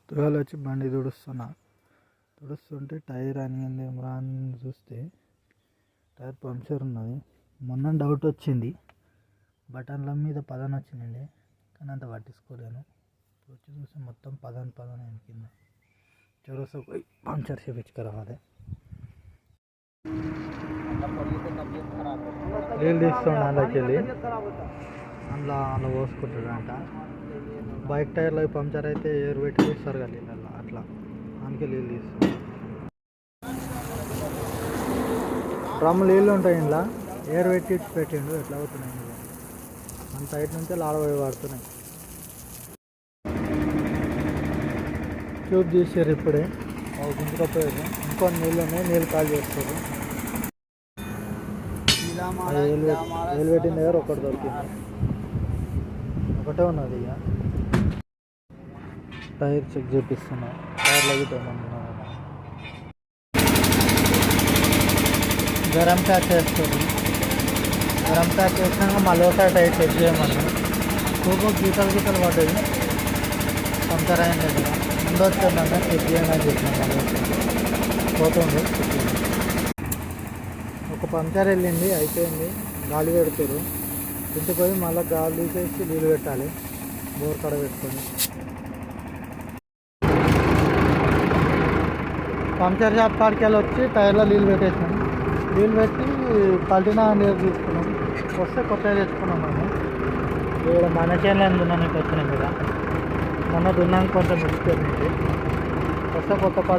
పొద్దుగాల వచ్చి బండి తుడుస్తుంటే టైర్ అనింది ఏమరా అని చూస్తే టైర్ పంక్చర్ ఉన్నది. మొన్న డౌట్ వచ్చింది, బటన్ల మీద పదన్ వచ్చిందండి, కానీ అంత పట్టించుకోలేను. వచ్చి చూస్తే మొత్తం పదన్ అయింది కింద. చొరస పోయి పంక్చర్ చేయించుకురావాలి. నీళ్ళు తీస్తుండ అందులోకి వెళ్ళి అందులో పోసుకుంటాడంట. బైక్ టైర్లో పంక్చర్ అయితే ఎయిర్ పెట్టి తీస్తారు కదా నీళ్ళల్లో, అట్లా అందుకే నీళ్ళు తీస్తాం. డ్రమ్ నీళ్ళు ఉంటాయి, ఇంట్లో ఎయిర్ పెట్టిండు. ఎట్లా అవుతున్నాయి ఇందులో మన సైడ్ నుంచి లాడబడి పడుతున్నాయి. ట్యూబ్ తీసారు ఇప్పుడే, గుంజుకపోయారు. ఇంకో నీళ్ళు ఉన్నాయి, నీళ్ళు కాల్ చేస్తారు. ఏలు పెట్టిన దగ్గర ఒకటి దొరికింది, ఒకటే ఉన్నది. ఇక టైర్ చెక్ చేపిస్తున్నా, టైర్ లగుతామన్నా. గరం ప్యాక్ చేస్తుంది. గరం ప్యాక్ చేసినాక మళ్ళీ ఒకసారి టైర్ చెక్ చేయమన్నా. గీతలు పడ్డాయి, పంక్చర్ అయిన దగ్గర. ముందు వచ్చిందన్న చెక్ చేయండి అని చెప్పినాం. మళ్ళీ పోతుంది. ఒక పంక్చర్ వెళ్ళింది, అయిపోయింది. గాలి పెడతారు, ఇంటికి పోయి మళ్ళీ గాలి తీసేసి నీళ్ళు పెట్టాలి, బోర్ కడ పెట్టుకొని. పంక్చర్ షాప్ కాడికి వెళ్ళి వచ్చి టైర్లో నీళ్ళు పెట్టేసాం. నీళ్ళు పెట్టి పల్టినా నీళ్ళు తీసుకున్నాం. వస్తే కొత్తగా తెచ్చుకున్నాం. మేము ఇక్కడ మన చేనులో దున్నానికి వచ్చినాం కదా, మొన్న దున్నాక కొంచెం మిడిచిపోయింది. వస్తే కొత్త